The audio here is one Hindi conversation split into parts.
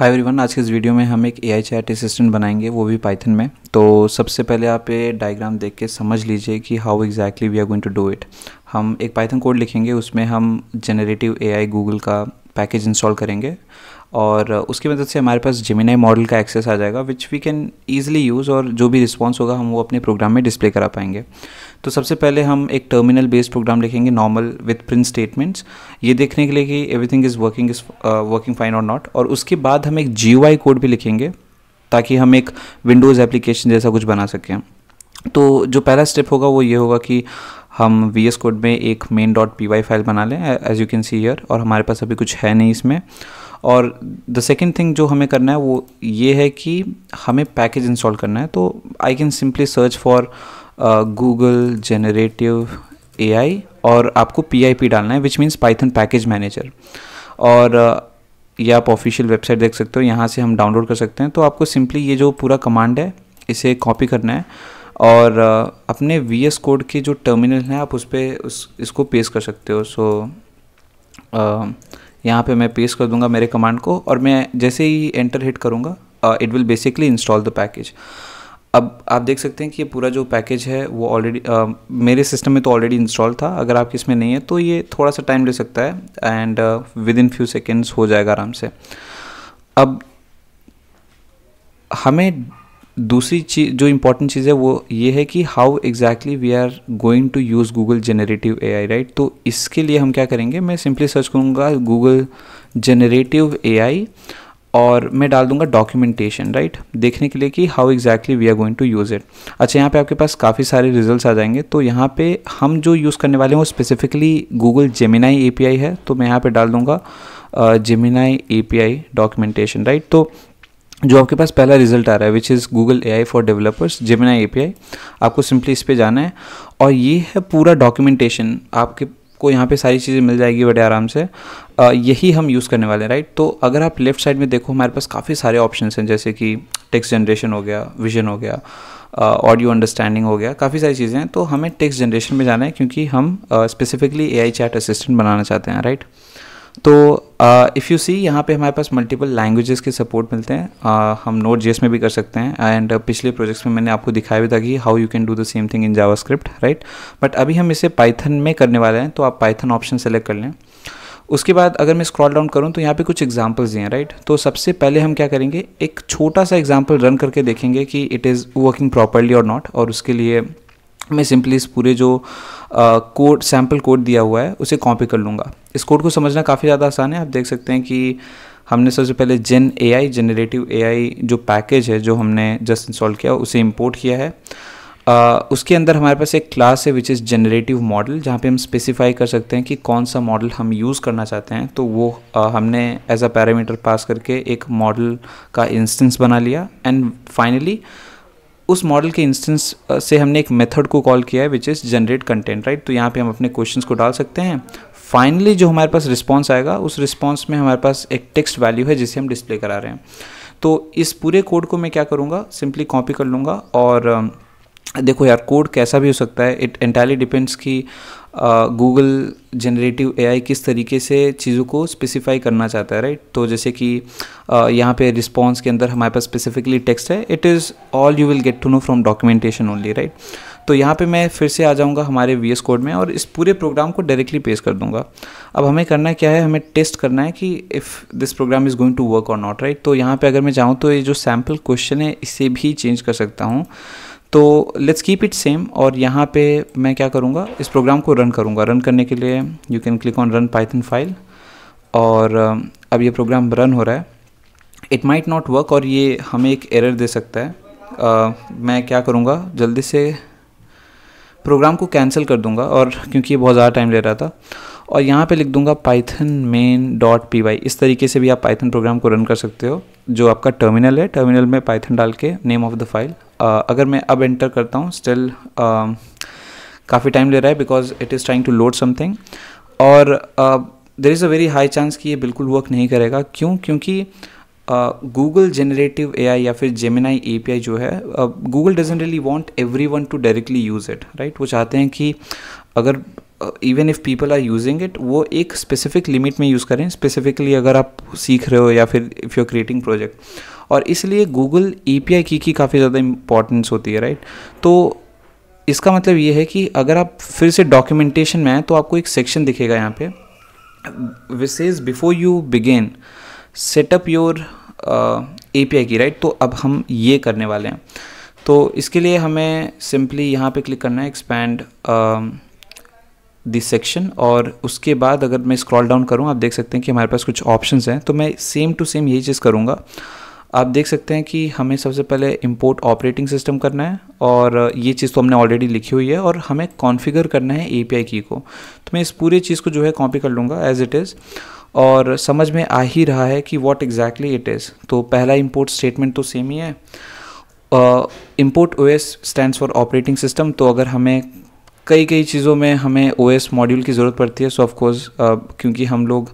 हाय एवरीवन, आज के इस वीडियो में हम एक एआई चैट असिस्टेंट बनाएंगे, वो भी पाइथन में। तो सबसे पहले आप ये डायग्राम देख के समझ लीजिए कि how exactly we are going to do it. हम एक पाइथन कोड लिखेंगे, उसमें हम जनरेटिव एआई गूगल का पैकेज इंस्टॉल करेंगे और उसकी मदद से हमारे पास जेमिनी मॉडल का एक्सेस आ जाएगा which we can easily use, और जो भी रिस्पॉन्स होगा हम वो अपने प्रोग्राम में डिस्प्ले करा पाएंगे। तो सबसे पहले हम एक टर्मिनल बेस्ड प्रोग्राम लिखेंगे नॉर्मल विथ प्रिंट स्टेटमेंट्स, ये देखने के लिए कि एवरीथिंग इज़ वर्किंग फाइन और नॉट। और उसके बाद हम एक GUI कोड भी लिखेंगे ताकि हम एक विंडोज़ एप्लीकेशन जैसा कुछ बना सकें। तो जो पहला स्टेप होगा वो ये होगा कि हम VS कोड में एक main.py फाइल बना लें as you can see here, और हमारे पास अभी कुछ है नहीं इसमें। और द सेकेंड थिंग जो हमें करना है वो ये है कि हमें पैकेज इंस्टॉल करना है। तो I can simply search for Google generative AI और आपको PIP डालना है, which means Python package manager. और ये आप ऑफिशियल वेबसाइट देख सकते हो, यहाँ से हम डाउनलोड कर सकते हैं। तो आपको सिंपली ये जो पूरा कमांड है इसे कॉपी करना है और अपने VS कोड के जो टर्मिनल है आप उस पर इसको पेस्ट कर सकते हो। सो यहाँ पे मैं पेस्ट कर दूंगा मेरे कमांड को, और मैं जैसे ही एंटर हिट करूँगा it will basically install the package. अब आप देख सकते हैं कि ये पूरा जो पैकेज है वो ऑलरेडी मेरे सिस्टम में तो ऑलरेडी इंस्टॉल था। अगर आपके इसमें नहीं है तो ये थोड़ा सा टाइम ले सकता है and with in few seconds हो जाएगा आराम से। अब हमें दूसरी चीज़ जो इम्पोर्टेंट चीज़ है वो ये है कि how exactly we are going to use Google generative AI, right. तो इसके लिए हम क्या करेंगे, मैं सिंपली सर्च करूँगा गूगल जनरेटिव AI और मैं डाल दूंगा डॉक्यूमेंटेशन, राइट, देखने के लिए कि how exactly we are going to use it. अच्छा, यहाँ पे आपके पास काफ़ी सारे रिजल्ट्स आ जाएंगे। तो यहाँ पे हम जो यूज़ करने वाले हैं वो स्पेसिफिकली गूगल जेमिनी API है। तो मैं यहाँ पे डाल दूंगा जेमिनी API डॉक्यूमेंटेशन, राइट। तो जो आपके पास पहला रिजल्ट आ रहा है which is Google AI for developers Gemini API, आपको सिंपली इस पे जाना है और ये है पूरा डॉक्यूमेंटेशन। आपके को यहाँ पे सारी चीज़ें मिल जाएगी बड़े आराम से। यही हम यूज़ करने वाले हैं, राइट। तो अगर आप लेफ्ट साइड में देखो हमारे पास काफ़ी सारे ऑप्शंस हैं, जैसे कि टेक्स्ट जनरेशन हो गया, विजन हो गया, ऑडियो अंडरस्टैंडिंग हो गया, काफ़ी सारी चीज़ें हैं। तो हमें टेक्स्ट जनरेशन में जाना है क्योंकि हम स्पेसिफिकली AI चैट असिस्टेंट बनाना चाहते हैं, राइट। तो इफ़ यू सी यहाँ पे हमारे पास मल्टीपल लैंग्वेजेस के सपोर्ट मिलते हैं। हम Node.js में भी कर सकते हैं एंड पिछले प्रोजेक्ट्स में मैंने आपको दिखाया भी था कि how you can do the same thing in JavaScript, right. But अभी हम इसे पाइथन में करने वाले हैं, तो आप पाइथन ऑप्शन सेलेक्ट कर लें। उसके बाद अगर मैं स्क्रॉल डाउन करूँ तो यहाँ पे कुछ एग्जांपल्स दिए हैं, राइट। तो सबसे पहले हम क्या करेंगे, एक छोटा सा एग्जांपल रन करके देखेंगे कि इट इज़ वर्किंग प्रॉपरली और नॉट। और उसके लिए मैं सिंपली इस पूरे जो कोड सैम्पल कोड दिया हुआ है उसे कॉपी कर लूँगा। इस कोड को समझना काफ़ी ज़्यादा आसान है। आप देख सकते हैं कि हमने सबसे पहले जनरेटिव AI जो पैकेज है जो हमने जस्ट इंस्टॉल किया उसे इंपोर्ट किया है। उसके अंदर हमारे पास एक क्लास है विच इज़ जनरेटिव मॉडल, जहाँ पे हम स्पेसिफाई कर सकते हैं कि कौन सा मॉडल हम यूज़ करना चाहते हैं। तो वो हमने एज अ पैरामीटर पास करके एक मॉडल का इंस्टेंस बना लिया एंड फाइनली उस मॉडल के इंस्टेंस से हमने एक मेथड को कॉल किया है which is generate content, right. तो यहाँ पे हम अपने क्वेश्चंस को डाल सकते हैं। फाइनली जो हमारे पास रिस्पांस आएगा उस रिस्पांस में हमारे पास एक टेक्स्ट वैल्यू है जिसे हम डिस्प्ले करा रहे हैं। तो इस पूरे कोड को मैं क्या करूँगा, सिंपली कॉपी कर लूँगा। और देखो यार, कोड कैसा भी हो सकता है, इट एंटायरली डिपेंड्स कि गूगल जनरेटिव AI किस तरीके से चीज़ों को स्पेसिफाई करना चाहता है, राइट। तो जैसे कि यहाँ पे रिस्पॉन्स के अंदर हमारे पास स्पेसिफिकली टेक्स्ट है, it is all you will get to know from documentation only, right. तो यहाँ पे मैं फिर से आ जाऊँगा हमारे VS कोड में और इस पूरे प्रोग्राम को डायरेक्टली पेस्ट कर दूँगा। अब हमें करना क्या है, हमें टेस्ट करना है कि if this program is going to work और नॉट, राइट। तो यहाँ पे अगर मैं चाहूँ तो ये जो सैम्पल क्वेश्चन है इसे भी चेंज कर सकता हूँ। तो लेट्स कीप इट सेम। और यहाँ पे मैं क्या करूँगा, इस प्रोग्राम को रन करूँगा। रन करने के लिए you can click on run Python file, और अब ये प्रोग्राम रन हो रहा है। इट माइट नॉट वर्क और ये हमें एक एरर दे सकता है। मैं क्या करूँगा, जल्दी से प्रोग्राम को कैंसिल कर दूँगा, और क्योंकि ये बहुत ज़्यादा टाइम ले रहा था। और यहाँ पे लिख दूँगा पाइथन main.py। इस तरीके से भी आप पाइथन प्रोग्राम को रन कर सकते हो। जो आपका टर्मिनल है, टर्मिनल में पाइथन डाल के नेम ऑफ द फाइल, अगर मैं अब एंटर करता हूँ स्टिल काफ़ी टाइम ले रहा है because it is trying to load something. और there is a very high chance कि ये बिल्कुल वर्क नहीं करेगा। क्यों? क्योंकि गूगल जनरेटिव AI या फिर जेमिनी API जो है, Google doesn't really want everyone to directly use it, right. वो चाहते हैं कि अगर even if people are using it, वो एक स्पेसिफिक लिमिट में यूज़ करें, स्पेसिफिकली अगर आप सीख रहे हो या फिर if you are creating project. और इसलिए गूगल API की काफ़ी ज़्यादा इंपॉर्टेंस होती है, राइट। तो इसका मतलब ये है कि अगर आप फिर से डॉक्यूमेंटेशन में आए तो आपको एक सेक्शन दिखेगा यहाँ पे, which says before you begin setup your API की, राइट। तो अब हम ये करने वाले हैं। तो इसके लिए हमें सिंपली यहाँ पे क्लिक करना है, एक्सपैंड दिस सेक्शन, और उसके बाद अगर मैं स्क्रॉल डाउन करूँ आप देख सकते हैं कि हमारे पास कुछ ऑप्शंस हैं। तो मैं सेम टू सेम यही चीज़ करूँगा। आप देख सकते हैं कि हमें सबसे पहले इंपोर्ट ऑपरेटिंग सिस्टम करना है, और ये चीज़ तो हमने ऑलरेडी लिखी हुई है, और हमें कॉन्फ़िगर करना है API की को। तो मैं इस पूरे चीज़ को जो है कॉपी कर लूँगा एज इट इज़, और समझ में आ ही रहा है कि व्हाट एग्जैक्टली इट इज़। तो पहला इंपोर्ट स्टेटमेंट तो सेम ही है, import OS stands for operating system. तो अगर हमें कई चीज़ों में हमें OS मॉड्यूल की ज़रूरत पड़ती है, सो ऑफकोर्स क्योंकि हम लोग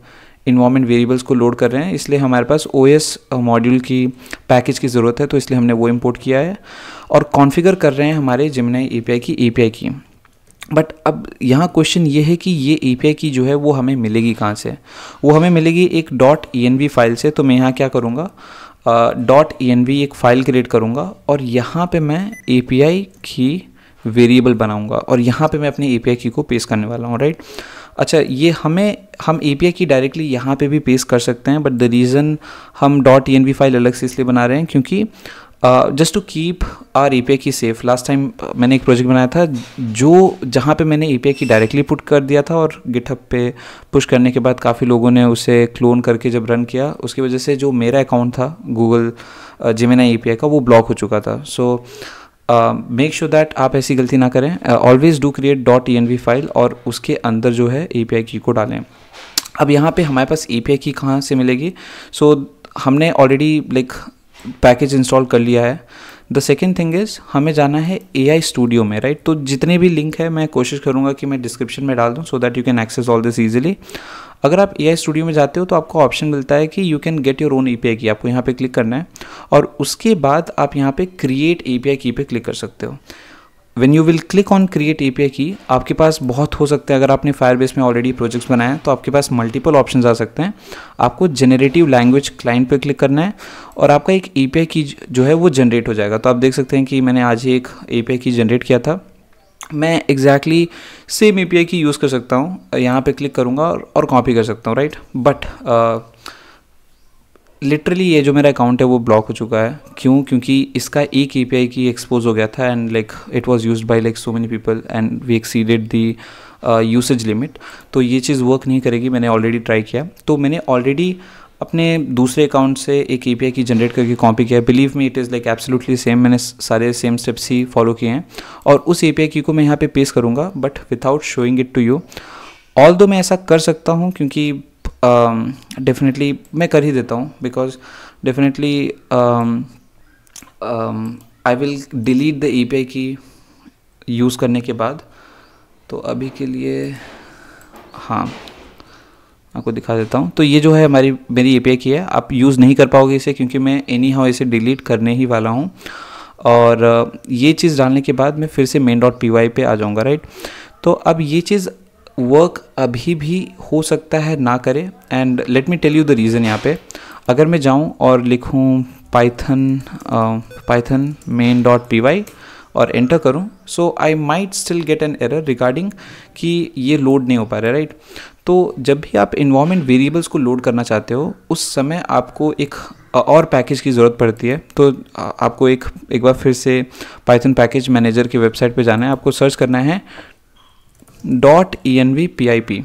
इन्वायरमेंट वेरिएबल्स को लोड कर रहे हैं, इसलिए हमारे पास OS मॉड्यूल की पैकेज की ज़रूरत है, तो इसलिए हमने वो इंपोर्ट किया है। और कॉन्फ़िगर कर रहे हैं हमारे जेमिनी API की। बट अब यहाँ क्वेश्चन ये है कि ये API की जो है वो हमें मिलेगी कहाँ से? वो हमें मिलेगी एक .env फाइल से। तो मैं यहाँ क्या करूँगा, .env एक फ़ाइल क्रिएट करूँगा, और यहाँ पे मैं API की वेरिएबल बनाऊँगा, और यहाँ पे मैं अपनी API की को पेस्ट करने वाला हूँ, राइट। अच्छा, ये हम API की डायरेक्टली यहाँ पे भी पेस्ट कर सकते हैं, बट द रीज़न हम .env फाइल अलग से इसलिए बना रहे हैं क्योंकि just to keep our API key safe. Last time मैंने एक प्रोजेक्ट बनाया था जहाँ पे मैंने API की डायरेक्टली पुट कर दिया था, और GitHub पे पुश करने के बाद काफ़ी लोगों ने उसे क्लोन करके जब रन किया, उसकी वजह से जो मेरा अकाउंट था गूगल जेमिनी API का, वो ब्लॉक हो चुका था। सो मेक श्योर दैट आप ऐसी गलती ना करें। Always do create .env file, और उसके अंदर जो है API की को डालें। अब यहाँ पे हमारे पास API की कहाँ से मिलेगी? सो हमने ऑलरेडी पैकेज इंस्टॉल कर लिया है। द सेकेंड थिंग इज़ हमें जाना है AI स्टूडियो में, राइट। तो जितने भी लिंक है मैं कोशिश करूँगा कि मैं डिस्क्रिप्शन में डाल दूँ, so that you can access all this easily. अगर आप AI स्टूडियो में जाते हो तो आपको ऑप्शन मिलता है कि you can get your own API की। आपको यहाँ पे क्लिक करना है, और उसके बाद आप यहाँ पे क्रिएट API की पे क्लिक कर सकते हो। When you will click on create API की, आपके पास बहुत हो सकते हैं, अगर आपने फायरबेस में ऑलरेडी प्रोजेक्ट्स बनाए हैं तो आपके पास मल्टीपल ऑप्शंस आ सकते हैं। आपको जेनरेटिव लैंग्वेज क्लाइंट पे क्लिक करना है, और आपका एक API की जो है वो जनरेट हो जाएगा। तो आप देख सकते हैं कि मैंने आज ही एक API की जनरेट किया था। मैं एग्जैक्टली सेम API की यूज़ कर सकता हूँ, यहाँ पे क्लिक करूँगा और कॉपी कर सकता हूँ, राइट। बट लिटरली ये जो मेरा अकाउंट है वो ब्लॉक हो चुका है। क्यों? क्योंकि इसका एक API की एक्सपोज हो गया था, and it was used by so many people, and we exceeded the usage limit. तो ये चीज़ वर्क नहीं करेगी। मैंने ऑलरेडी ट्राई किया, तो मैंने ऑलरेडी अपने दूसरे अकाउंट से एक API की जनरेट करके कॉपी किया है। Believe me, it is absolutely same. मैंने सारे सेम स्टेप्स ही फॉलो किए हैं, और उस API की को मैं यहाँ पे पेस्ट करूँगा, but without showing it to you. Although मैं ऐसा कर सकता हूँ क्योंकि डेफिनेटली मैं कर ही देता हूँ, because definitely I will delete the API की यूज़ करने के बाद। तो अभी के लिए हाँ, आपको दिखा देता हूँ। तो ये जो है मेरी API की है, आप यूज़ नहीं कर पाओगे इसे, क्योंकि मैं एनी हाउ इसे डिलीट करने ही वाला हूँ। और ये चीज़ डालने के बाद मैं फिर से main.py पे आ जाऊँगा, राइट। तो अब ये चीज़ वर्क अभी भी हो सकता है ना करे, and let me tell you the reason. यहाँ पे अगर मैं जाऊँ और लिखूँ पाइथन main.py और एंटर करूँ, so I might still get an error regarding कि ये लोड नहीं हो पा रहा है, राइट। तो जब भी आप इन्वायरमेंट वेरिएबल्स को लोड करना चाहते हो, उस समय आपको एक और पैकेज की ज़रूरत पड़ती है। तो आपको एक बार फिर से पाइथन पैकेज मैनेजर की वेबसाइट पे जाना है। आपको सर्च करना है .env pip,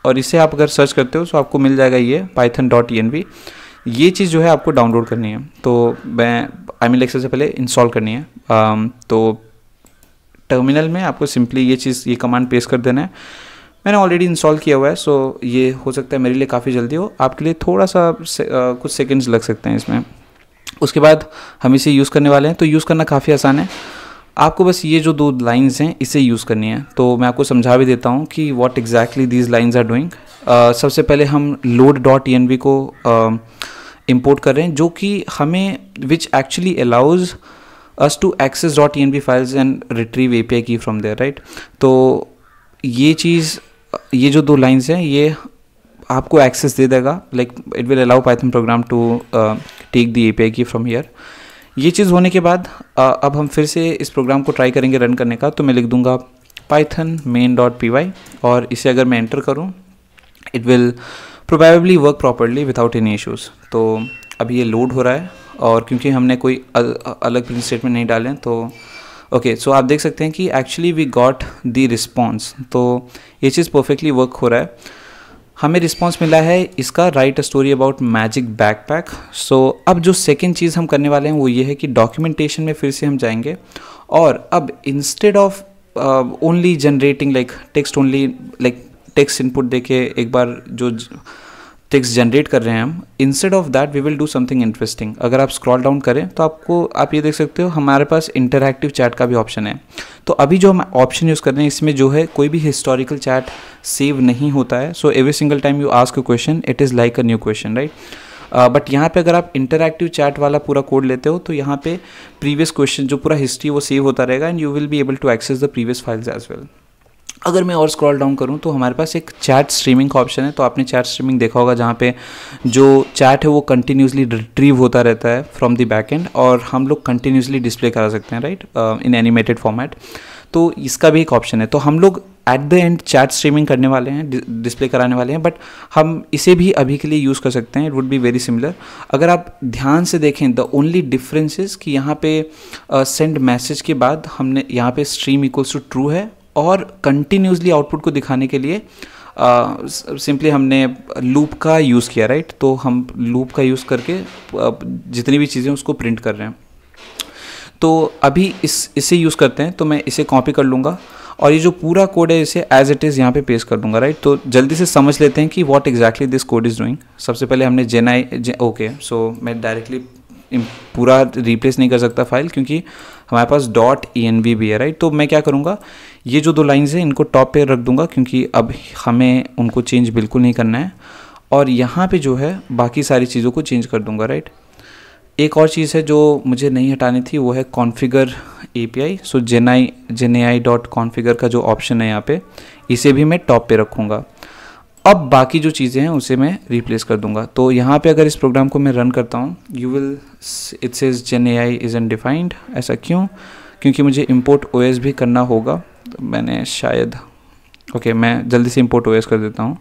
और इसे आप अगर सर्च करते हो तो आपको मिल जाएगा ये python.env। ये चीज़ जो है आपको डाउनलोड करनी है। तो मैं सबसे पहले इंस्टॉल करनी है। तो टर्मिनल में आपको सिंपली ये कमांड पेस्ट कर देना है। मैंने ऑलरेडी इंस्टॉल किया हुआ है, सो ये हो सकता है मेरे लिए काफ़ी जल्दी हो, आपके लिए थोड़ा सा कुछ सेकंड्स लग सकते हैं इसमें। उसके बाद हम इसे यूज़ करने वाले हैं। तो यूज़ करना काफ़ी आसान है। आपको बस ये जो 2 लाइंस हैं इसे यूज़ करनी है। तो मैं आपको समझा भी देता हूँ कि what exactly these lines are doing. सबसे पहले हम load.env को इंपोर्ट कर रहे हैं, जो कि हमें which actually allows us to access .env files and retrieve API key from there, right. तो ये जो 2 लाइंस हैं ये आपको एक्सेस दे देगा, like it will allow Python program to take the API key from here. ये चीज़ होने के बाद अब हम फिर से इस प्रोग्राम को ट्राई करेंगे रन करने का। तो मैं लिख दूंगा python main.py और इसे अगर मैं एंटर करूं it will probably work properly without any issues. तो अभी ये लोड हो रहा है और क्योंकि हमने कोई अलग प्रिंट स्टेटमेंट नहीं डाले हैं तो ओके सो आप देख सकते हैं कि actually we got the response. तो ये चीज़ परफेक्टली वर्क हो रहा है। हमें रिस्पॉन्स मिला है इसका write a story about magic backpack. So अब जो सेकेंड चीज़ हम करने वाले हैं वो ये है कि डॉक्यूमेंटेशन में फिर से हम जाएंगे और अब instead of only generating like text only like text input देके एक बार जो टेक्स्ट जनरेट कर रहे हैं हम, instead of that we will do something interesting. अगर आप स्क्रॉल डाउन करें तो आप ये देख सकते हो हमारे पास इंटरैक्टिव चैट का भी ऑप्शन है। तो अभी जो हम ऑप्शन यूज़ कर रहे हैं इसमें जो है कोई भी हिस्टोरिकल चैट सेव नहीं होता है। So every single time you ask a question it is like a new question, right. But यहाँ पे अगर आप इंटरैक्टिव चैट वाला पूरा कोड लेते हो तो यहाँ पे प्रीवियस क्वेश्चन जो पूरा हिस्ट्री वो सेव होता रहेगा and you will be able to access the previous files as well. अगर मैं और स्क्रॉल डाउन करूं तो हमारे पास एक चैट स्ट्रीमिंग का ऑप्शन है। तो आपने चैट स्ट्रीमिंग देखा होगा जहां पे जो चैट है वो कंटिन्यूसली रिट्रीव होता रहता है फ्रॉम द बैक एंड और हम लोग कंटिन्यूसली डिस्प्ले करा सकते हैं, राइट, इन एनिमेटेड फॉर्मेट। तो इसका भी एक ऑप्शन है। तो हम लोग at the end chat streaming करने वाले हैं, डिस्प्ले कराने वाले हैं, बट हम इसे भी अभी के लिए यूज़ कर सकते हैं। It would be very similar. अगर आप ध्यान से देखें द ओनली डिफरेंस इज कि यहाँ पे सेंड मैसेज के बाद हमने यहाँ पे स्ट्रीम इक्वल्स टू ट्रू है और कंटिन्यूसली आउटपुट को दिखाने के लिए सिंपली हमने लूप का यूज़ किया, राइट। तो हम लूप का यूज़ करके जितनी भी चीज़ें उसको प्रिंट कर रहे हैं। तो अभी इसे यूज़ करते हैं। तो मैं इसे कॉपी कर लूँगा और ये जो पूरा कोड है इसे एज इट इज़ यहाँ पे पेस्ट कर दूँगा, राइट। तो जल्दी से समझ लेते हैं कि what exactly this code is doing. सबसे पहले हमने ओके सो मैं डायरेक्टली पूरा रिप्लेस नहीं कर सकता फाइल क्योंकि हमारे पास .env भी है, राइट। तो मैं क्या करूँगा, ये जो 2 लाइन्स हैं इनको टॉप पे रख दूँगा क्योंकि अब हमें उनको चेंज बिल्कुल नहीं करना है और यहाँ पे जो है बाकी सारी चीज़ों को चेंज कर दूँगा, राइट। एक और चीज़ है जो मुझे नहीं हटानी थी वो है कॉन्फ़िगर API। सो genai.configure का जो ऑप्शन है यहाँ पे इसे भी मैं टॉप पे रखूँगा। अब बाकी जो चीज़ें हैं उसे मैं रिप्लेस कर दूंगा। तो यहाँ पे अगर इस प्रोग्राम को मैं रन करता हूँ it says genai is undefined. ऐसा क्यों? क्योंकि मुझे import OS भी करना होगा। तो मैंने शायद मैं जल्दी से import OS कर देता हूँ,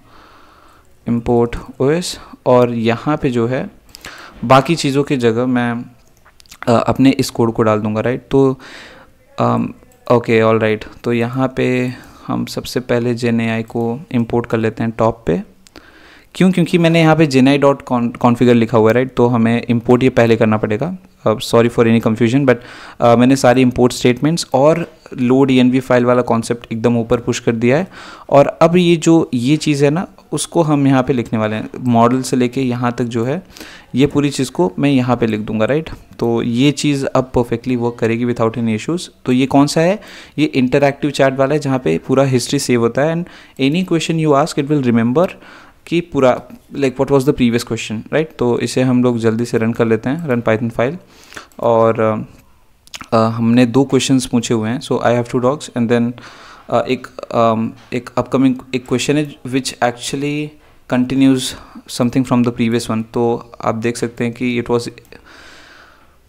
import OS, और यहाँ पे जो है बाकी चीज़ों की जगह मैं अपने इस कोड को डाल दूँगा, राइट। तो ऑल राइट। तो यहाँ पे हम सबसे पहले genai को इंपोर्ट कर लेते हैं टॉप पे। क्यों? क्योंकि मैंने यहाँ पे genai.configure लिखा हुआ है, राइट। तो हमें इंपोर्ट ये पहले करना पड़ेगा। Sorry for any confusion, but मैंने सारी इंपोर्ट स्टेटमेंट्स और लोड env फाइल वाला कॉन्सेप्ट एकदम ऊपर पुश कर दिया है। और अब ये चीज़ है ना उसको हम यहाँ पे लिखने वाले हैं। मॉडल से लेके यहाँ तक जो है ये पूरी चीज़ को मैं यहाँ पे लिख दूंगा, राइट। तो ये चीज़ अब परफेक्टली वर्क करेगी विदाउट एनी इश्यूज़। तो ये कौन सा है? ये इंटरैक्टिव चैट वाला है जहाँ पे पूरा हिस्ट्री सेव होता है and any question you ask it will remember कि पूरा like what was the previous question, right. तो इसे हम लोग जल्दी से रन कर लेते हैं, रन पाइथन फाइल। और हमने 2 क्वेश्चंस पूछे हुए हैं। So I have 2 dogs and then एक अपकमिंग एक क्वेश्चन है which actually continues something from the previous one. तो आप देख सकते हैं कि it was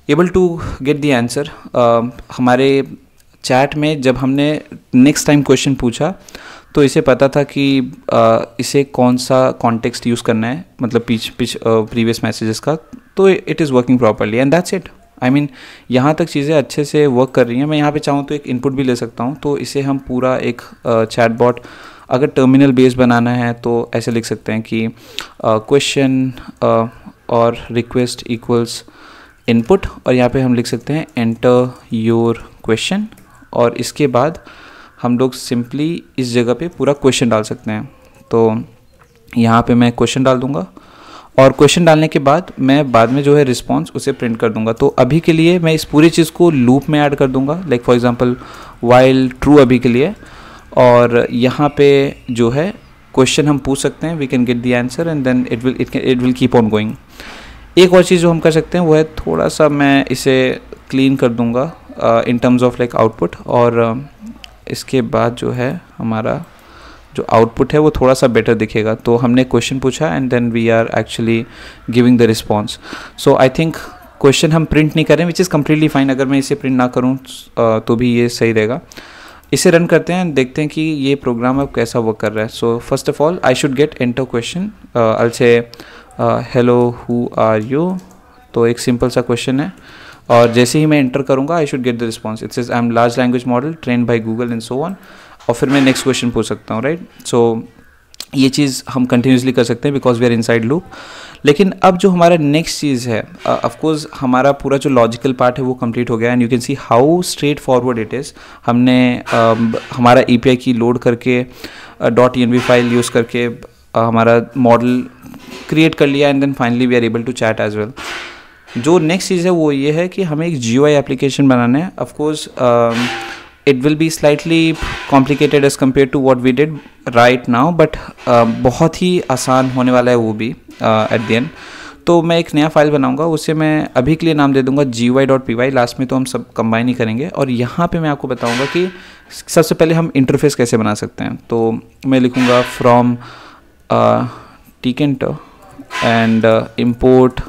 able to get the answer. हमारे चैट में जब हमने नेक्स्ट टाइम क्वेश्चन पूछा तो इसे पता था कि इसे कौन सा कॉन्टेक्स्ट यूज़ करना है, मतलब प्रीवियस मैसेजेस का। तो it is working properly and that's it. I mean यहाँ तक चीज़ें अच्छे से वर्क कर रही हैं। मैं यहाँ पे चाहूँ तो एक इनपुट भी ले सकता हूँ। तो इसे हम पूरा एक चैटबॉट अगर टर्मिनल बेस बनाना है तो ऐसे लिख सकते हैं कि क्वेश्चन और रिक्वेस्ट इक्वल्स इनपुट, और यहाँ पे हम लिख सकते हैं एंटर योर क्वेश्चन, और इसके बाद हम लोग सिंपली इस जगह पे पूरा क्वेश्चन डाल सकते हैं। तो यहाँ पे मैं क्वेश्चन डाल दूँगा और क्वेश्चन डालने के बाद मैं बाद में जो है रिस्पॉन्स उसे प्रिंट कर दूंगा। तो अभी के लिए मैं इस पूरी चीज़ को लूप में ऐड कर दूंगा, like for example while true अभी के लिए, और यहाँ पे जो है क्वेश्चन हम पूछ सकते हैं, we can get the answer and then it will keep on going. एक और चीज़ जो हम कर सकते हैं वो है थोड़ा सा मैं इसे क्लीन कर दूंगा in terms of like output, और इसके बाद जो है हमारा जो आउटपुट है वो थोड़ा सा बेटर दिखेगा। तो हमने क्वेश्चन पूछा and then we are actually giving the response. So I think question हम प्रिंट नहीं करें, विच इज़ कम्प्लीटली फाइन। अगर मैं इसे प्रिंट ना करूँ तो भी ये सही रहेगा। इसे रन करते हैं, देखते हैं कि ये प्रोग्राम अब कैसा वर्क कर रहा है। So first of all I should get enter question, I say hello who are you. तो एक सिंपल सा क्वेश्चन है और जैसे ही मैं एंटर करूँगा आई should gate the response. It says I am large language model train by Google and so on. और फिर मैं नेक्स्ट क्वेश्चन पूछ सकता हूँ, राइट। सो ये चीज़ हम कंटिन्यूसली कर सकते हैं because we are inside loop. लेकिन अब जो हमारा नेक्स्ट चीज़ है, ऑफकोर्स हमारा पूरा जो लॉजिकल पार्ट है वो कंप्लीट हो गया and you can see how straight forward it is. हमने हमारा API की लोड करके .env फाइल यूज़ करके हमारा मॉडल क्रिएट कर लिया and then finally we are able to chat as well. जो नेक्स्ट चीज़ है वो ये है कि हमें एक GUI एप्लीकेशन बनाना है। Of course it will be slightly complicated as compared to what we did right now, but बहुत ही आसान होने वाला है वो भी at the end। तो मैं एक नया फाइल बनाऊंगा, उसे मैं अभी के लिए नाम दे दूंगा GUI.py। लास्ट में तो हम सब कंबाइन ही करेंगे और यहाँ पे मैं आपको बताऊंगा कि सबसे पहले हम इंटरफेस कैसे बना सकते हैं। तो मैं लिखूँगा from tkinter and import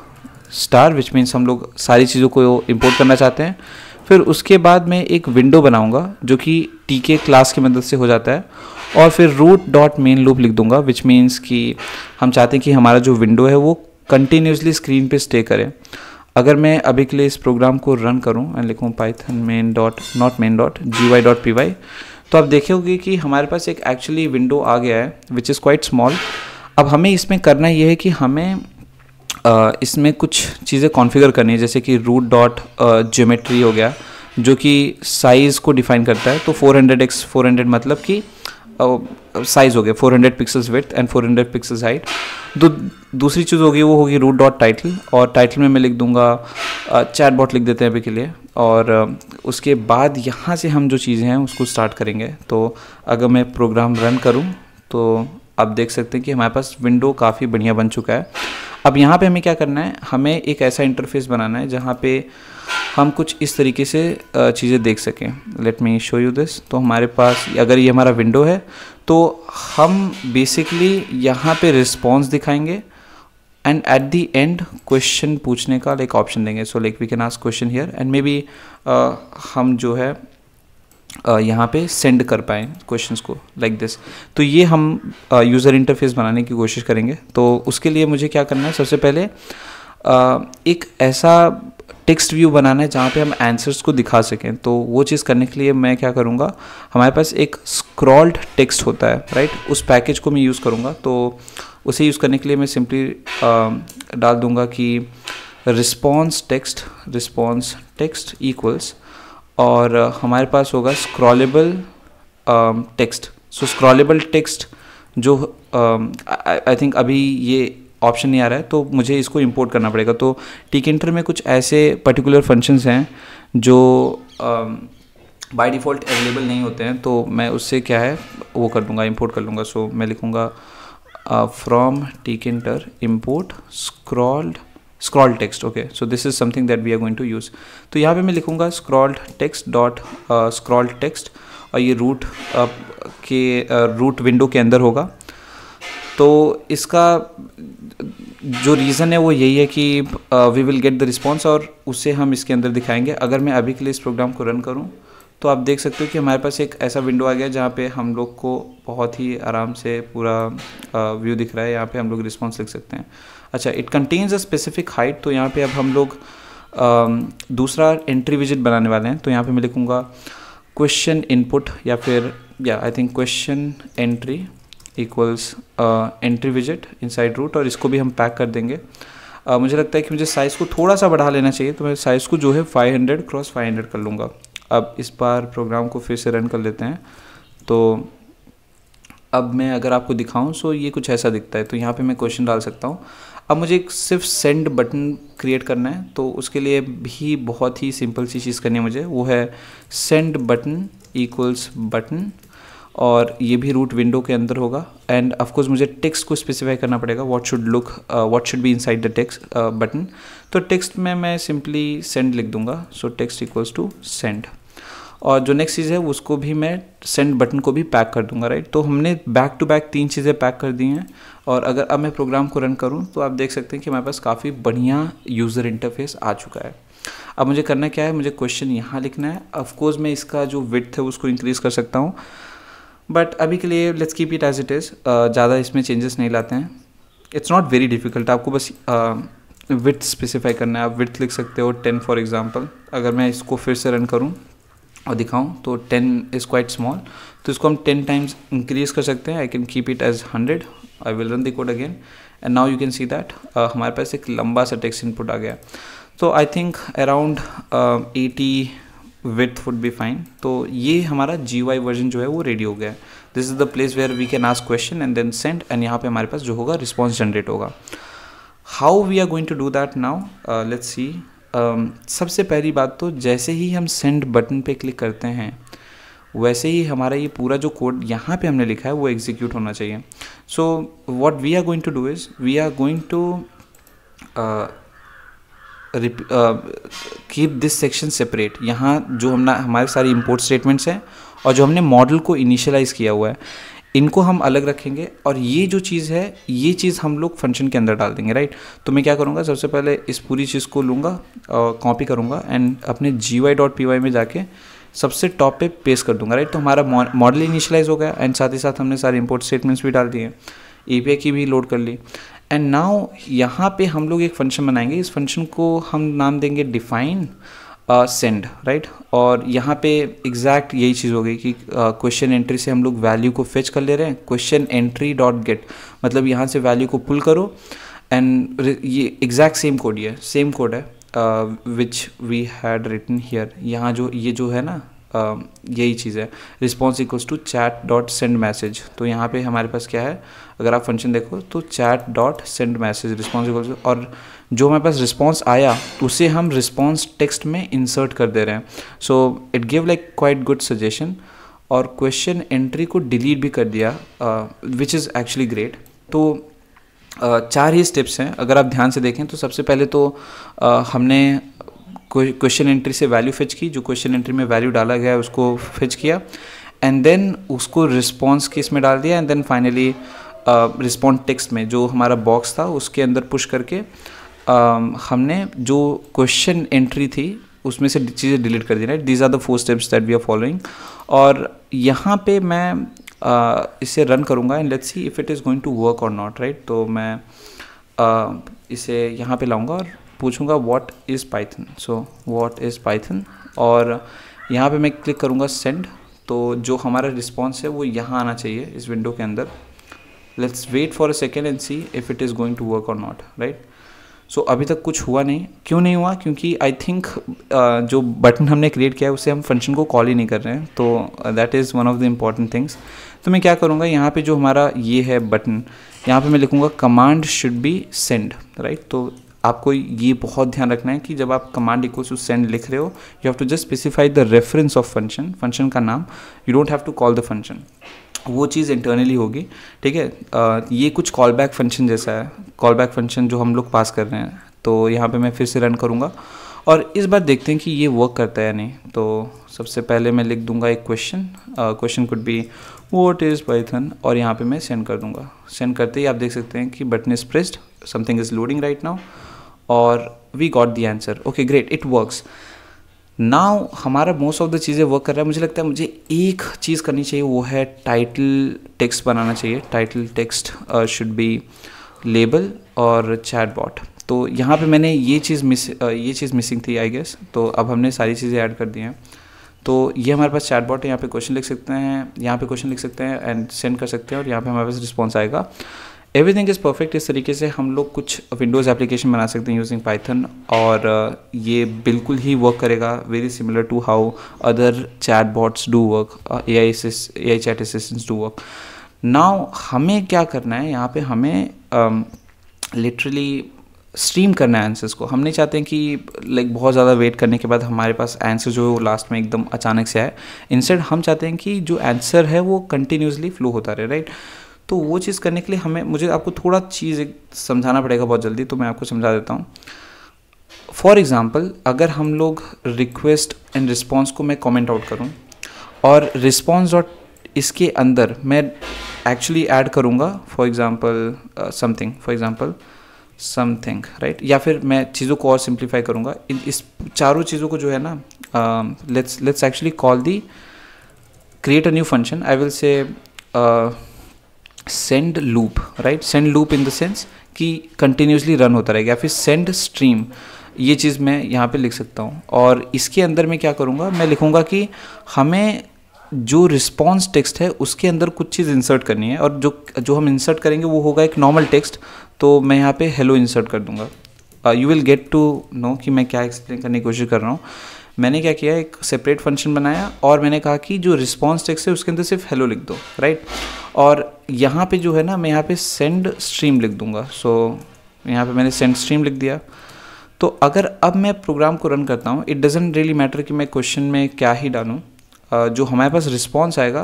star, which means हम लोग सारी चीज़ों को इम्पोर्ट करना चाहते हैं। फिर उसके बाद मैं एक विंडो बनाऊंगा जो कि tk क्लास की मदद से हो जाता है और फिर root.main loop लिख दूंगा, विच मीन्स कि हम चाहते हैं कि हमारा जो विंडो है वो कंटिन्यूसली स्क्रीन पे स्टे करे। अगर मैं अभी के लिए इस प्रोग्राम को रन करूं एंड लिखूं python main.gui.py तो आप देखोगे कि हमारे पास एक एक्चुअली विंडो आ गया है विच इज़ क्वाइट स्मॉल। अब हमें इसमें करना ये है कि हमें इसमें कुछ चीज़ें कॉन्फ़िगर करनी है, जैसे कि root.geometry हो गया जो कि साइज़ को डिफाइन करता है। तो 400x 400 मतलब कि साइज़ हो गया 400 pixels width and 400 pixels height. दूसरी चीज़ होगी वो होगी root.title और टाइटल में मैं लिख दूंगा चैटबॉट लिख देते हैं अभी के लिए। और उसके बाद यहाँ से हम जो चीज़ें हैं उसको स्टार्ट करेंगे। तो अगर मैं प्रोग्राम रन करूँ तो आप देख सकते हैं कि हमारे पास विंडो काफ़ी बढ़िया बन चुका है। अब यहाँ पे हमें क्या करना है, हमें एक ऐसा इंटरफेस बनाना है जहाँ पे हम कुछ इस तरीके से चीज़ें देख सकें। Let me show you this. तो हमारे पास अगर ये हमारा विंडो है तो हम बेसिकली यहाँ पे रिस्पॉन्स दिखाएंगे and at the end question पूछने का लाइक ऑप्शन देंगे। So like we can ask question here and maybe हम जो है यहाँ पे सेंड कर पाएँ क्वेश्चंस को लाइक दिस। तो ये हम यूज़र इंटरफेस बनाने की कोशिश करेंगे। तो उसके लिए मुझे क्या करना है, सबसे पहले एक ऐसा टेक्स्ट व्यू बनाना है जहाँ पे हम आंसर्स को दिखा सकें। तो वो चीज़ करने के लिए मैं क्या करूँगा, हमारे पास एक स्क्रॉल्ड टेक्स्ट होता है, राइट। उस पैकेज को मैं यूज़ करूँगा। तो उसे यूज़ करने के लिए मैं सिंपली डाल दूँगा कि रिस्पॉन्स टेक्स्ट इक्वल्स और हमारे पास होगा स्क्रॉलेबल टेक्स्ट। सो स्क्रॉलेबल टेक्स्ट जो आई थिंक अभी ये ऑप्शन नहीं आ रहा है तो मुझे इसको इंपोर्ट करना पड़ेगा। तो tkinter में कुछ ऐसे पर्टिकुलर फंक्शंस हैं जो बाय डिफ़ॉल्ट अवेलेबल नहीं होते हैं, तो मैं उससे क्या है वो कर दूंगा, इंपोर्ट कर लूँगा। सो मैं लिखूँगा from tkinter import scroll text। Okay, so this is something that we are going to use. तो यहाँ पे मैं लिखूँगा scrolled text dot scroll text और ये रूट विंडो के अंदर होगा। तो इसका जो रीज़न है वो यही है कि we will get the response और उसे हम इसके अंदर दिखाएंगे। अगर मैं अभी के लिए इस प्रोग्राम को रन करूँ तो आप देख सकते हो कि हमारे पास एक ऐसा विंडो आ गया जहाँ पे हम लोग को बहुत ही आराम से पूरा व्यू दिख रहा है। यहाँ पे हम लोग रिस्पॉन्स लिख सकते हैं। अच्छा, it contains a specific height. तो यहाँ पे अब हम लोग दूसरा एंट्री विजिट बनाने वाले हैं। तो यहाँ पे मैं लिखूँगा क्वेश्चन इनपुट या फिर I think question entry equals entry विजिट इनसाइड रूट और इसको भी हम पैक कर देंगे। मुझे लगता है कि मुझे साइज़ को थोड़ा सा बढ़ा लेना चाहिए, तो मैं साइज़ को जो है 500 क्रॉस 500 कर लूँगा। अब इस बार प्रोग्राम को फिर से रन कर लेते हैं। तो अब मैं अगर आपको दिखाऊं सो ये कुछ ऐसा दिखता है। तो यहाँ पे मैं क्वेश्चन डाल सकता हूँ। अब मुझे एक सिर्फ सेंड बटन क्रिएट करना है, तो उसके लिए भी बहुत ही सिंपल सी चीज़ करनी है मुझे, वो है सेंड बटन इक्वल्स बटन और ये भी रूट विंडो के अंदर होगा। एंड ऑफ कोर्स मुझे टेक्स्ट को स्पेसिफाई करना पड़ेगा, what should be inside the text button. तो टेक्स्ट में मैं सिंपली सेंड लिख दूंगा। So text equals to send और जो नेक्स्ट चीज़ है उसको भी मैं सेंड बटन को भी पैक कर दूंगा, राइट। तो हमने बैक टू बैक 3 चीज़ें पैक कर दी हैं। और अगर अब मैं प्रोग्राम को रन करूं तो आप देख सकते हैं कि हमारे पास काफ़ी बढ़िया यूज़र इंटरफेस आ चुका है। अब मुझे करना क्या है, मुझे क्वेश्चन यहाँ लिखना है। ऑफकोर्स मैं इसका जो विड्थ है उसको इंक्रीज़ कर सकता हूँ, बट अभी के लिए let's keep it as it is. ज़्यादा इसमें चेंजेस नहीं लाते हैं। इट्स नॉट वेरी डिफ़िकल्ट, आपको बस विड्थ स्पेसिफाई करना है। आप विड्थ लिख सकते हो 10 फॉर एग्जांपल। अगर मैं इसको फिर से रन करूं और दिखाऊं तो 10 इज़ क्वाइट स्मॉल, तो इसको हम 10 टाइम्स इंक्रीज़ कर सकते हैं। I can keep it as 100। I will run the code again and now you can see that हमारे पास एक लंबा सा टेक्स्ट इनपुट आ गया। तो I think around 80 width would be fine. तो ये हमारा GUI वर्जन जो है वो रेडी हो गया है। This is the place where we can ask question and then send, and यहाँ पे हमारे पास जो होगा रिस्पॉन्स जनरेट होगा। How we are going to do that now, let's see. सबसे पहली बात तो जैसे ही हम सेंड बटन पे क्लिक करते हैं वैसे ही हमारा ये पूरा जो कोड यहाँ पे हमने लिखा है वो एग्जीक्यूट होना चाहिए। So what we are going to do is we are going to keep this section separate. यहाँ जो हमारे सारे इंपोर्ट स्टेटमेंट्स हैं और जो हमने मॉडल को इनिशियलाइज़ किया हुआ है इनको हम अलग रखेंगे, और ये जो चीज़ है ये चीज़ हम लोग फंक्शन के अंदर डाल देंगे, राइट। तो मैं क्या करूँगा, सबसे पहले इस पूरी चीज़ को लूँगा, कॉपी करूँगा एंड अपने GUI.py में जाके सबसे टॉप पे पेस्ट कर दूँगा, राइट। तो हमारा मॉडल इनिशियलाइज़ हो गया एंड साथ ही साथ हमने सारे इंपोर्ट स्टेटमेंट्स भी डाल दिए, API की भी लोड कर ली। एंड नाउ यहाँ पे हम लोग एक फंक्शन बनाएंगे। इस फंक्शन को हम नाम देंगे डिफाइन सेंड, राइट। और यहाँ पे एग्जैक्ट यही चीज़ हो गई कि क्वेश्चन एंट्री से हम लोग वैल्यू को फेच कर ले रहे हैं। क्वेश्चन एंट्री डॉट गेट मतलब यहाँ से वैल्यू को पुल करो, एंड ये एग्जैक्ट सेम कोड है, सेम कोड है which we had written here. यहाँ जो ये जो है ना यही चीज़ है, response equals to chat dot send message. तो यहाँ पे हमारे पास क्या है, अगर आप फंक्शन देखो तो chat dot send message response equals, और जो हमारे पास रिस्पॉन्स आया उसे हम रिस्पॉन्स टेक्स्ट में इंसर्ट कर दे रहे हैं। So it give like quite good suggestion. और क्वेश्चन एंट्री को डिलीट भी कर दिया विच इज़ एक्चुअली ग्रेट। तो 4 ही स्टेप्स हैं अगर आप ध्यान से देखें तो। सबसे पहले तो हमने क्वेश्चन एंट्री से वैल्यू फेच की, जो क्वेश्चन एंट्री में वैल्यू डाला गया है उसको फेच किया, एंड देन उसको रिस्पॉन्स केस में डाल दिया, and then finally response text में जो हमारा बॉक्स था उसके अंदर पुश करके हमने जो क्वेश्चन एंट्री थी उसमें से चीज़ें डिलीट कर दी, right. These are the 4 steps that we are following. और यहाँ पे मैं इसे रन करूँगा and let's see if it is going to work और नॉट, राइट। तो मैं इसे यहाँ पे लाऊंगा और पूछूंगा what is Python. So what is Python, और यहाँ पे मैं क्लिक करूँगा सेंड। तो जो हमारा रिस्पॉन्स है वो यहाँ आना चाहिए इस विंडो के अंदर। Let's wait for a second and see if it is going to work और नॉट, राइट। सो अभी तक कुछ हुआ नहीं। क्यों नहीं हुआ? क्योंकि आई थिंक जो बटन हमने क्रिएट किया है उससे हम फंक्शन को कॉल ही नहीं कर रहे हैं। तो that is one of the important things. तो मैं क्या करूँगा, यहाँ पे जो हमारा ये है बटन, यहाँ पे मैं लिखूँगा command should be send, right. तो आपको ये बहुत ध्यान रखना है कि जब आप कमांड इक्वल्स टू सेंड लिख रहे हो, you have to just specify the reference of function, function का नाम। You don't have to call the function, वो चीज़ इंटरनली होगी, ठीक है। ये कुछ कॉल बैक फंक्शन जैसा है, कॉल बैक फंक्शन जो हम लोग पास कर रहे हैं। तो यहाँ पे मैं फिर से रन करूँगा और इस बार देखते हैं कि ये वर्क करता है या नहीं। तो सबसे पहले मैं लिख दूँगा एक question, question could be what is Python, और यहाँ पे मैं सेंड कर दूँगा। सेंड करते ही आप देख सकते हैं कि button is pressed, something is loading right now, और we got the answer. Okay great, it works now. हमारा मोस्ट ऑफ द चीज़ें वर्क कर रहा है। मुझे लगता है मुझे एक चीज़ करनी चाहिए, वो है टाइटल टेक्स्ट बनाना चाहिए। Title text should be label और चैटबॉट। तो यहाँ पे मैंने ये चीज़ मिसिंग थी आई गेस। तो अब हमने सारी चीज़ें ऐड कर दी हैं। तो ये हमारे पास चैटबॉट है, यहाँ पे क्वेश्चन लिख सकते हैं, यहाँ पे क्वेश्चन लिख सकते हैं एंड सेंड कर सकते हैं, और यहाँ पे हमारे पास रिस्पॉन्स आएगा। Everything is perfect. इस तरीके से हम लोग कुछ विंडोज़ एप्लीकेशन बना सकते हैं यूजिंग पाइथन, और ये बिल्कुल ही वर्क करेगा, very similar to how other chat bots do work, AI chat assistants do work. Now हमें क्या करना है, यहाँ पे हमें लिटरली स्ट्रीम करना है आंसर्स को। हम नहीं चाहते हैं कि लाइक बहुत ज़्यादा वेट करने के बाद हमारे पास आंसर जो है वो लास्ट में एकदम अचानक से आए। इंस्टेड हम चाहते हैं कि जो आंसर है वो कंटिन्यूसली फ्लो होता रहे, राइट। तो वो चीज़ करने के लिए मुझे आपको थोड़ा चीज़ समझाना पड़ेगा बहुत जल्दी, तो मैं आपको समझा देता हूँ। फॉर एग्ज़ाम्पल अगर हम लोग रिक्वेस्ट एंड रिस्पॉन्स को मैं कमेंट आउट करूँ और रिस्पॉन्स डॉट इसके अंदर मैं एक्चुअली ऐड करूँगा फॉर एग्ज़ाम्पल समथिंग राइट, या फिर मैं चीज़ों को और सिंप्लीफाई करूँगा। इस चारों चीज़ों को जो है ना, let's actually call the create a new function. I will say send loop, right? Send loop in the sense कि continuously run होता रहेगा, या फिर send stream, ये चीज़ मैं यहाँ पे लिख सकता हूँ। और इसके अंदर मैं क्या करूँगा, मैं लिखूँगा कि हमें जो रिस्पॉन्स टेक्स्ट है उसके अंदर कुछ चीज़ इंसर्ट करनी है, और जो हम इंसर्ट करेंगे वो होगा एक नॉर्मल टेक्स्ट। तो मैं यहाँ पे हेलो इंसर्ट कर दूँगा। You will get to know कि मैं क्या एक्सप्लेन करने की कोशिश कर रहा हूँ। मैंने क्या किया, एक सेपरेट फंक्शन बनाया और मैंने कहा कि जो रिस्पॉन्स टेक्स्ट है उसके अंदर सिर्फ हेलो लिख दो, राइट। और यहाँ पे जो है ना, मैं यहाँ पे सेंड स्ट्रीम लिख दूँगा। सो यहाँ पे मैंने सेंड स्ट्रीम लिख दिया। तो अगर अब मैं प्रोग्राम को रन करता हूँ, इट डजेंट रियली मैटर कि मैं क्वेश्चन में क्या ही डालूँ, जो हमारे पास रिस्पॉन्स आएगा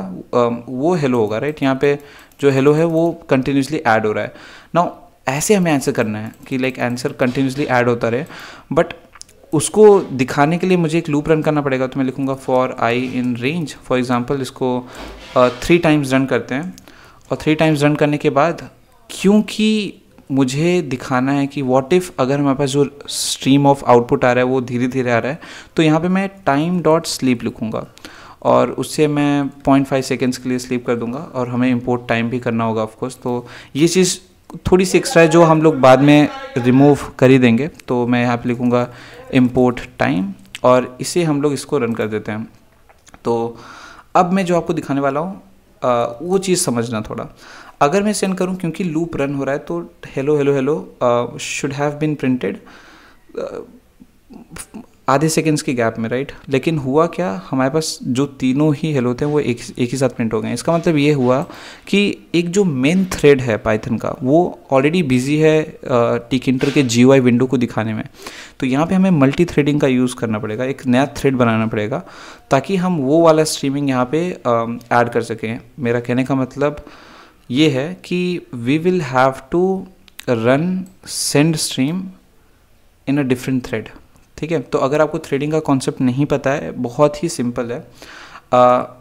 वो हेलो होगा, राइट। यहाँ पे जो हेलो है वो कंटिन्यूसली ऐड हो रहा है। नाउ ऐसे हमें आंसर करना है कि लाइक आंसर कंटिन्यूसली ऐड होता रहे, बट उसको दिखाने के लिए मुझे एक लूप रन करना पड़ेगा। तो मैं लिखूँगा for I in range, for example इसको 3 टाइम्स रन करते हैं। और 3 टाइम्स रन करने के बाद, क्योंकि मुझे दिखाना है कि व्हाट इफ़ अगर हमारे पास जो स्ट्रीम ऑफ आउटपुट आ रहा है वो धीरे धीरे आ रहा है, तो यहाँ पे मैं टाइम डॉट स्लीप लिखूँगा और उससे मैं 0.5 सेकेंड्स के लिए स्लीप कर दूँगा। और हमें इम्पोर्ट टाइम भी करना होगा ऑफकोर्स। तो ये चीज़ थोड़ी सी एक्स्ट्रा है जो हम लोग बाद में रिमूव कर ही देंगे। तो मैं यहाँ पे लिखूँगा इम्पोर्ट टाइम और इसे हम लोग इसको रन कर देते हैं। तो अब मैं जो आपको दिखाने वाला हूँ वो चीज़ समझना थोड़ा। अगर मैं सेंड करूँ, क्योंकि लूप रन हो रहा है, तो hello hello hello should have been printed आधे सेकेंड्स के गैप में, राइट। लेकिन हुआ क्या, हमारे पास जो तीनों ही हेलो थे वो एक ही साथ प्रिंट हो गए। इसका मतलब ये हुआ कि एक जो मेन थ्रेड है पाइथन का, वो ऑलरेडी बिजी है टिकिंटर के GUI विंडो को दिखाने में। तो यहाँ पे हमें मल्टी थ्रेडिंग का यूज़ करना पड़ेगा, एक नया थ्रेड बनाना पड़ेगा ताकि हम वो वाला स्ट्रीमिंग यहाँ पे ऐड कर सकें। मेरा कहने का मतलब ये है कि we will have to run send stream in a different thread, ठीक है। तो अगर आपको थ्रेडिंग का कॉन्सेप्ट नहीं पता है, बहुत ही सिंपल है।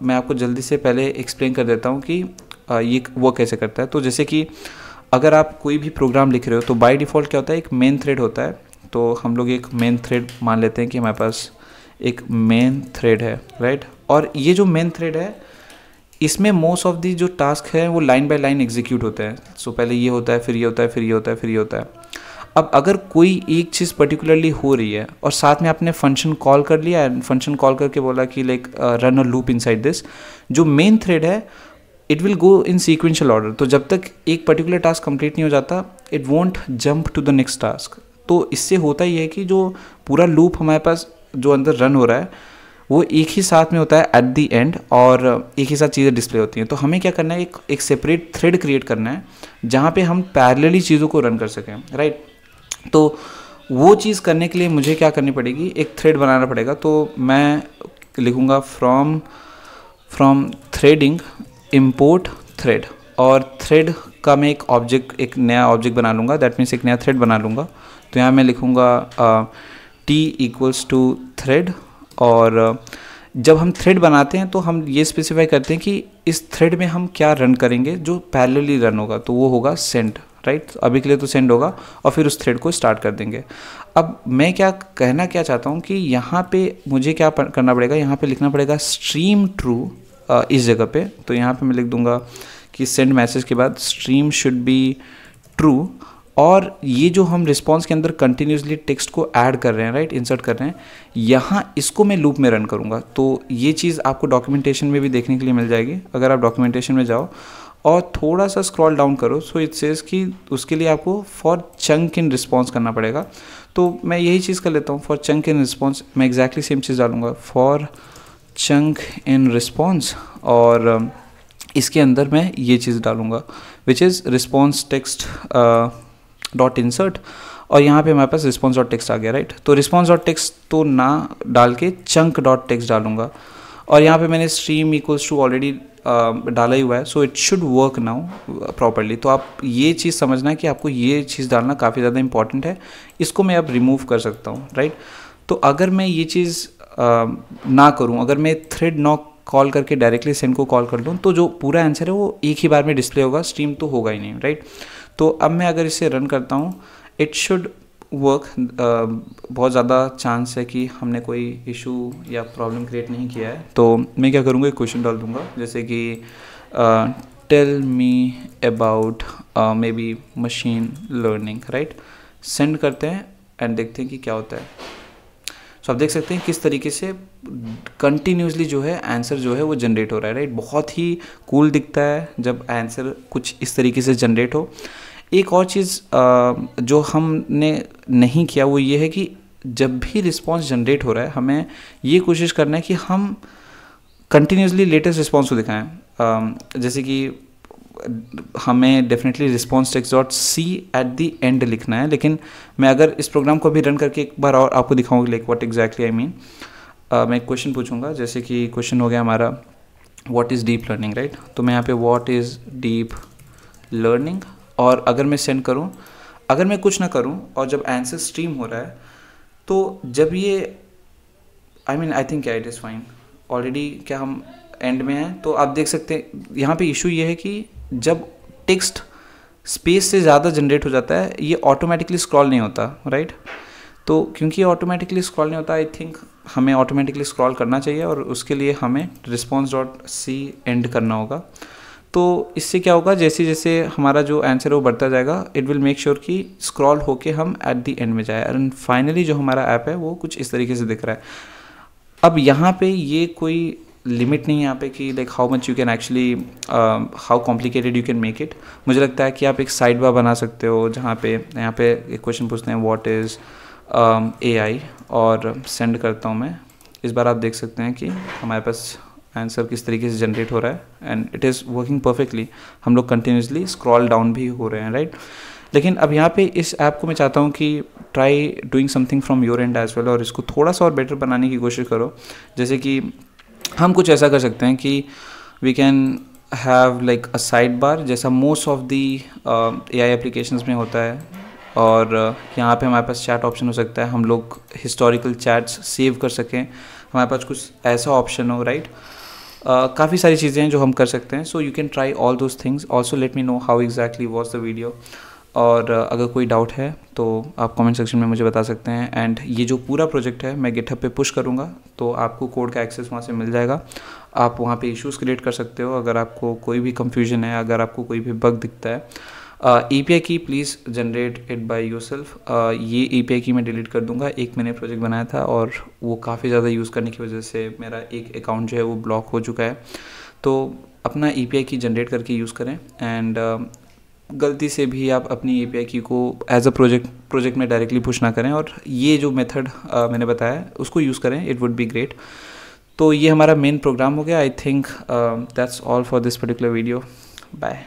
मैं आपको जल्दी से पहले एक्सप्लेन कर देता हूँ कि ये वो कैसे करता है। तो जैसे कि अगर आप कोई भी प्रोग्राम लिख रहे हो, तो बाय डिफ़ॉल्ट क्या होता है, एक मेन थ्रेड होता है। तो हम लोग एक मेन थ्रेड मान लेते हैं कि हमारे पास एक मेन थ्रेड है, राइट। और ये जो मेन थ्रेड है, इसमें मोस्ट ऑफ दी जो टास्क है वो लाइन बाय लाइन एग्जीक्यूट होते हैं। सो पहले ये होता है, फिर ये होता है, फिर ये होता है, फिर ये होता है। अब अगर कोई एक चीज़ पर्टिकुलरली हो रही है और साथ में आपने फंक्शन कॉल कर लिया है, फंक्शन कॉल करके बोला कि like run a loop inside this, जो मेन थ्रेड है it will go in sequential order. तो जब तक एक पर्टिकुलर टास्क कंप्लीट नहीं हो जाता, it won't jump to the next task. तो इससे होता ही है कि जो पूरा लूप हमारे पास जो अंदर रन हो रहा है वो एक ही साथ में होता है एट दी एंड, और एक ही साथ चीज़ें डिस्प्ले होती हैं। तो हमें क्या करना है, एक सेपरेट थ्रेड क्रिएट करना है जहाँ पे हम पैरेलली चीज़ों को रन कर सकें, राइट। तो वो चीज़ करने के लिए मुझे क्या करनी पड़ेगी, एक थ्रेड बनाना पड़ेगा। तो मैं लिखूँगा फ्रॉम थ्रेडिंग इम्पोर्ट थ्रेड, और थ्रेड का मैं एक नया ऑब्जेक्ट बना लूँगा, दैट मीन्स एक नया थ्रेड बना लूँगा। तो यहाँ मैं लिखूँगा t इक्वल्स टू थ्रेड, और जब हम थ्रेड बनाते हैं तो हम ये स्पेसिफाई करते हैं कि इस थ्रेड में हम क्या रन करेंगे जो पैरेलली रन होगा। तो वो होगा सेंड, राइट। अभी के लिए तो सेंड होगा और फिर उस थ्रेड को स्टार्ट कर देंगे। अब मैं क्या कहना चाहता हूँ कि यहाँ पे मुझे क्या करना पड़ेगा, यहाँ पे लिखना पड़ेगा स्ट्रीम ट्रू इस जगह पे। तो यहाँ पे मैं लिख दूँगा कि सेंड मैसेज के बाद स्ट्रीम शुड बी ट्रू, और ये जो हम रिस्पॉन्स के अंदर कंटिन्यूसली टेक्स्ट को ऐड कर रहे हैं, राइट, इंसर्ट कर रहे हैं, यहाँ इसको मैं लूप में रन करूँगा। तो ये चीज़ आपको डॉक्यूमेंटेशन में भी देखने के लिए मिल जाएगी। अगर आप डॉक्यूमेंटेशन में जाओ और थोड़ा सा स्क्रॉल डाउन करो, सो इट सेज कि उसके लिए आपको फॉर चंक इन रिस्पॉन्स करना पड़ेगा। तो मैं यही चीज़ कर लेता हूँ, फॉर चंक इन रिस्पॉन्स। मैं एग्जैक्टली सेम चीज़ डालूँगा, फॉर चंक इन रिस्पॉन्स, और इसके अंदर मैं ये चीज़ डालूँगा which is response text dot insert, और यहाँ पे हमारे पास रिस्पॉन्स डॉट टेक्स्ट आ गया, राइट। तो रिस्पॉन्स डॉट टेक्स्ट तो ना डाल के चंक डॉट टेक्स्ट डालूंगा, और यहाँ पे मैंने स्ट्रीम इक्वल्स टू ऑलरेडी डाला ही हुआ है, so it should work now properly. तो आप ये चीज़ समझना है कि आपको ये चीज़ डालना काफ़ी ज़्यादा इंपॉर्टेंट है, इसको मैं अब रिमूव कर सकता हूँ, राइट। तो अगर मैं ये चीज़ ना करूँ, अगर मैं थ्रेड नॉक कॉल करके डायरेक्टली सेंड को कॉल कर लूँ, तो जो पूरा आंसर है वो एक ही बार में डिस्प्ले होगा, स्ट्रीम तो होगा ही नहीं, राइट। तो अब मैं अगर इसे रन करता हूँ, इट शुड वर्क। बहुत ज़्यादा चांस है कि हमने कोई इशू या प्रॉब्लम क्रिएट नहीं किया है। तो मैं क्या करूँगा, एक क्वेश्चन डाल दूँगा, जैसे कि tell me about maybe machine learning, right. Send करते हैं एंड देखते हैं कि क्या होता है। सो आप देख सकते हैं किस तरीके से कंटिन्यूसली जो है आंसर जो है वो जनरेट हो रहा है, राइट। बहुत ही कूल दिखता है जब आंसर कुछ इस तरीके से जनरेट हो। एक और चीज़ जो हमने नहीं किया वो ये है कि जब भी रिस्पांस जनरेट हो रहा है, हमें ये कोशिश करना है कि हम कंटिन्यूसली लेटेस्ट रिस्पांस को दिखाएं। जैसे कि हमें definitely response text dot see at the end लिखना है, लेकिन मैं अगर इस प्रोग्राम को भी रन करके एक बार और आपको दिखाऊंगा like what exactly I mean. मैं एक क्वेश्चन पूछूंगा, जैसे कि क्वेश्चन हो गया हमारा what is deep learning, right. तो मैं यहाँ पे व्हाट इज़ डीप लर्निंग, और अगर मैं सेंड करूँ, अगर मैं कुछ ना करूँ और जब आंसर स्ट्रीम हो रहा है, तो जब ये आई थिंक क्या इट इज़ फाइन ऑलरेडी, क्या हम एंड में हैं। तो आप देख सकते हैं यहाँ पे इशू ये है कि जब टेक्स्ट स्पेस से ज़्यादा जनरेट हो जाता है, ये ऑटोमेटिकली स्क्रॉल नहीं होता, राइट। तो क्योंकि ये ऑटोमेटिकली स्क्रॉल नहीं होता, आई थिंक हमें ऑटोमेटिकली स्क्रॉल करना चाहिए, और उसके लिए हमें रिस्पॉन्स डॉट सी एंड करना होगा। तो इससे क्या होगा, जैसे जैसे हमारा जो आंसर है वो बढ़ता जाएगा, इट विल मेक श्योर कि स्क्रॉल होके हम एट द एंड में जाए, एंड फाइनली जो हमारा ऐप है वो कुछ इस तरीके से दिख रहा है। अब यहाँ पे ये कोई लिमिट नहीं है यहाँ पे कि like how much you can actually, how complicated you can make it. मुझे लगता है कि आप एक साइड बार बना सकते हो, जहाँ पे यहाँ पे एक क्वेश्चन पूछते हैं व्हाट इज़ AI, और सेंड करता हूँ मैं। इस बार आप देख सकते हैं कि हमारे पास आंसर किस तरीके से जनरेट हो रहा है, and it is working perfectly. हम लोग कंटिन्यूसली स्क्रॉल डाउन भी हो रहे हैं, राइट। लेकिन अब यहाँ पे इस ऐप को मैं चाहता हूँ कि try doing something from your end as well, और इसको थोड़ा सा और बेटर बनाने की कोशिश करो। जैसे कि हम कुछ ऐसा कर सकते हैं कि we can have like a side bar, जैसा most of the AI applications में होता है, और यहाँ पे हमारे पास चैट ऑप्शन हो सकता है, हम लोग हिस्टोरिकल चैट्स सेव कर सकें, हमारे पास कुछ ऐसा ऑप्शन हो, राइट। काफ़ी सारी चीज़ें हैं जो हम कर सकते हैं। So you can try all those things. Also let me know how exactly was the video, और अगर कोई डाउट है तो आप कमेंट सेक्शन में मुझे बता सकते हैं। एंड ये जो पूरा प्रोजेक्ट है मैं गिटहब पे पुश करूँगा, तो आपको कोड का एक्सेस वहाँ से मिल जाएगा। आप वहाँ पे इश्यूज़ क्रिएट कर सकते हो अगर आपको कोई भी कंफ्यूजन है, अगर आपको कोई भी बग दिखता है। API की please generate it by yourself. ये API की मैं डिलीट कर दूंगा। एक मैंने प्रोजेक्ट बनाया था और वो काफ़ी ज़्यादा यूज़ करने की वजह से मेरा एक अकाउंट जो है वो ब्लॉक हो चुका है। तो अपना API की जनरेट करके यूज़ करें, एंड गलती से भी आप अपनी API की को एज अ प्रोजेक्ट में डायरेक्टली पुश ना करें, और ये जो मेथड मैंने बताया उसको यूज़ करें, इट वुड बी ग्रेट। तो ये हमारा मेन प्रोग्राम हो गया। I think that's all for this particular video. Bye.